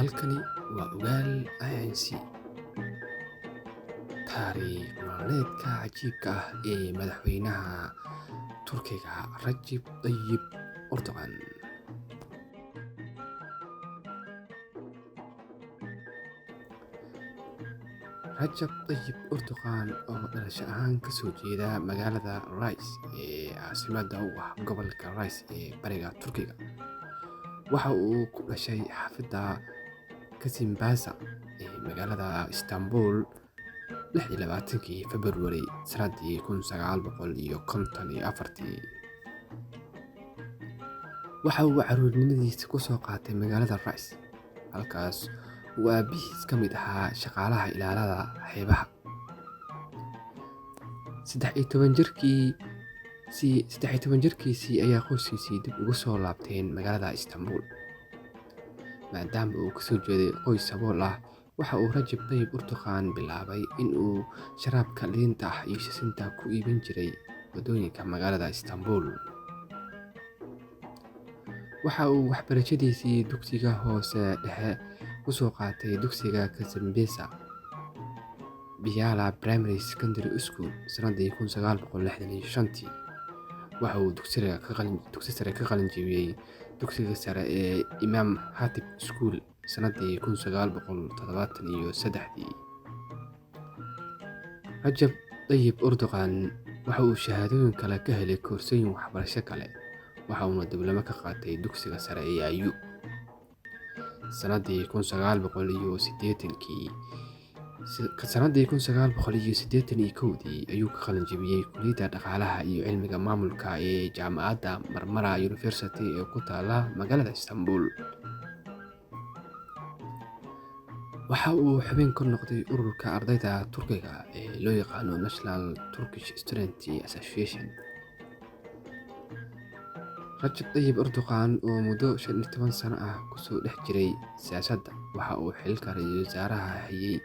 Halkani waa Ogaal INC. Taariikh nololeedka cajiibka ah ee madaxweynaha Turkiga Recep Tayyip Erdogan. Recep Tayyip Erdogan oo dhalasho ahaan ka soo jeeda magaalada Rize ee caasimadda u ah gobolka Rize ee bariga Turkiga. Waxa uu ku dhashay xaafadda Kasımpaşa ee magaalada Istanbul 26 February sanadii 1954. Waxa uu carruurnimadiisa ku soo qaatay magaalada Rize, halkaas oo aabihiis ka mid ahaa shaqaalaha ilaalada xeebaha. 13 jirkiisii ayaa qoyskiisii dib ugu soo laabteen magaalada Istanbul. Maadaama uu ka soo jeeday qoys sabool ah, waxa uu Recep Tayyip Erdogan bilaabay in uu sharaabka liinta iyo sisinta ku iibin jiray waddooyinka magaalada Istanbul. Waxa uu waxbarashadiisii dugsiga hoose dhexe ku soo qaatay dugsiga Kasımpaşa Biala Primary Secondary School sanadii 1965. Waxa uu dugsi sare ka qalin jebiyay dugsiga sare ee Imam Hatip School sanadii 1973. Recep Tayyip Erdogan waxa uu shahaadooyin kale ka helay koorsooyin waxbarasho kale. Waxa uuna diblooma ka qaatay dugsiga sare ee Ayub. Sanadii 1981 ayuu ka qalin jebiyay kulliyadda dhaqaalaha iyo cilmiga maamulka ee jaamacadda Marmara University ee ku taalla magaalada Istanbul. Waxa uu xubin ka noqday ururka ardayda Turkiga ee loo yaqaan National Turkish Student Association. Recep Tayyip Erdogan oo muddo 15 sano ah ku soo dhex jiray siyaasadda, waxa uu xilka ra'iisul wasaaraha hayay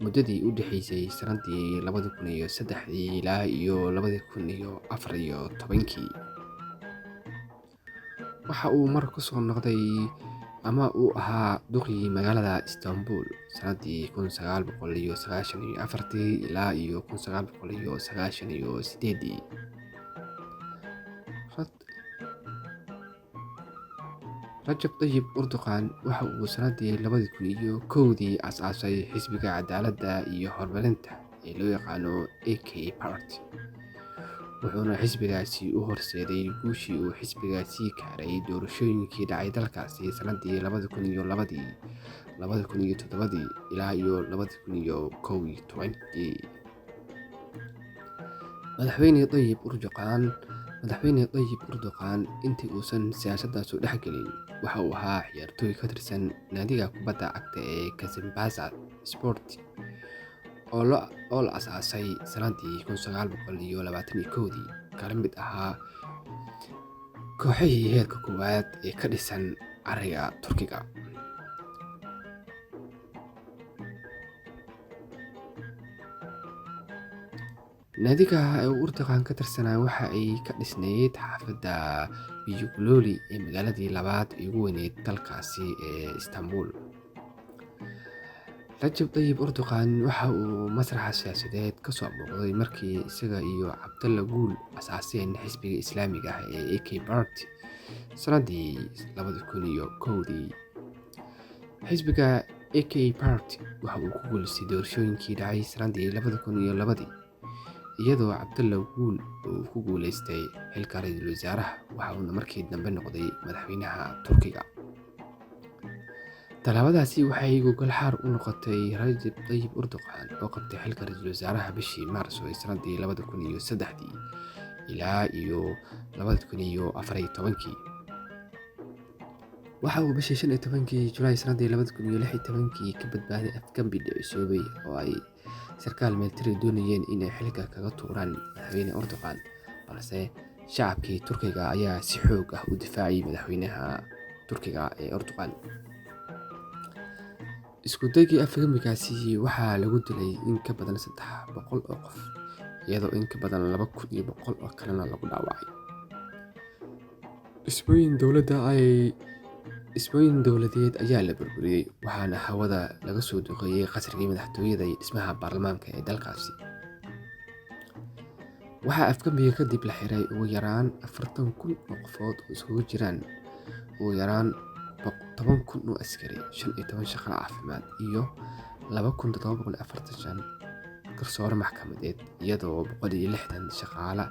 muddadii u dhaxaysay sanadii 2003 ilaa 2014. Waxa uu mar ku soo noqday ama uu ahaa duqii magaalada Istanbul sanadii 1994 ilaa 1998. Recep Tayyip Erdogan waxa uu sanadii 2001 aasaasay xisbiga cadaaladda iyo horumarinta ee loo yaqaan AK Party, wuxuuna xisbigaasi u horseeday guushii uu xisbigaasi gaaray doorashooyinkii dhacay dalkaasi sanadii 2002, 2007 ilaa 2011. Madaxweyne Tayyip Erdogan intii uusan siyaasadda soo dhex gelin, waxa uu ahaa ciyaartooy ka tirsan naadiga kubadda cagta ee Kasımpaşa Spor oo la aasaasay sanadii 1921, kana mid ahaa kooxihii heerka koowaad ee ka dhisan cariga Turkiga. Naadiga uu Erdogan ka tirsanaa waxa ay ka dhisnayd xaafadda Beylikdüzü ee magaaladii labaad ee ugu weyneyd dalkaasi ee Istanbul. Recep Tayyip Erdogan waxa uu masraxa siyaasadeed ka soo muuqday markii isaga iyo Abdullah Gül aasaaseen xisbiga Islaamiga ah ee AK Party sanadii 2001. Xisbiga AK Party waxa uu ku guuleystay doorashooyinkii dhacay sanadii 2002, iyadoo Abdullah Gül uu ku guuleystay xilka ra'iisul wasaaraha, waxa uuna markii dambe noqday madaxweynaha Turkiga. Tallaabadaasi waxay gogol xaar u noqotay Recep Tayyip Erdogan oo qabtay xilka ra'iisul wasaaraha bishii Maarso ee sanadii 2003 ilaa 2014. Waxa uu bishii 15 Julaay sanadii 2016 ka badbaaday afgembi dhicisoobay oo ay sarkaal militari doonayeen inay xilka kaga tuuraan madaxweyne Erdogan, balse shacabkii Turkiga ayaa si xoog ah u difaacay madaxweynaha Turkiga ee Erdogan. Isku daygii afgembigaasi waxaa lagu dilay in ka badan 300 oo qof, iyadoo in ka badan 2100 oo kalena lagu dhaawacay. Dhismooyin dowladda ay dhismooyin dowladeed ayaa la burburiyey, waxaana hawada laga soo duqeeyey qasrigii madaxtooyada iyo dhismaha baarlamaanka ee dalkaasi. Waxaa afgembiga kadib la xiray ugu yaraan 40,000 oo qofood oo isugu jiraan ugu yaraan 10,000 oo askari, 15 shaqaale caafimaad, iyo 2,745 garsoore maxkamadeed, iyadoo 160 shaqaale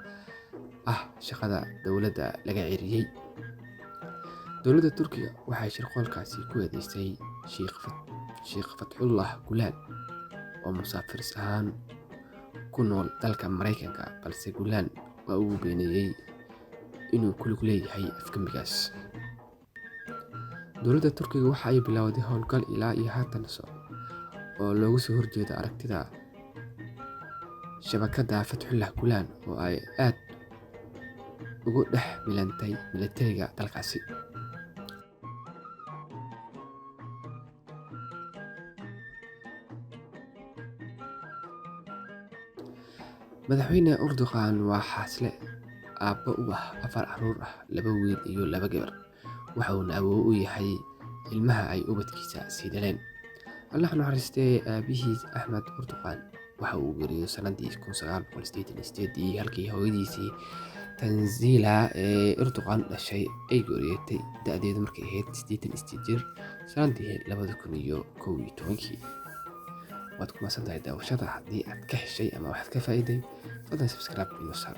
ah shaqada dowladda laga ceyriyey. Dowladda Turkiga waxay shirqoolkaasi ku eedeysay Sheikh Fethullah Gulen oo musaafir ahaan ku nool dalka Mareykanka, balse Gulen waa uu beeniyey inuu ku lug leeyahay afgembigaas. Dowladda Turkiga waxa ay bilowday howlgal ilaa iyo haatan socda oo looga soo horjeedo aragtida shabakadda Fethullah Gulen oo ay aad ugu dhex milantay militariga dalkaasi. Madaxweyne Erdogan waa xaasle aabbo u ah 4 carruur ah, 2 wiil iyo 2 gabar, waxa uuna awoow u yahay ilmaha ay ubadkiisa sii dhaleen. Allah ha naxariistee, aabihiis Ahmed Erdogan waxa uu geeriyooday sanadii 1988 halkii hooyadiisii Tanzila ee Erdogan dhashay ay geeriyootay da'deedu markay ahayd 88 jir sanadii 2011. waad ku mahadsantahay daawashada. Haddii aad ka heshay ama waxaad ka faa'iiday, fadlan subscribe iyo saar.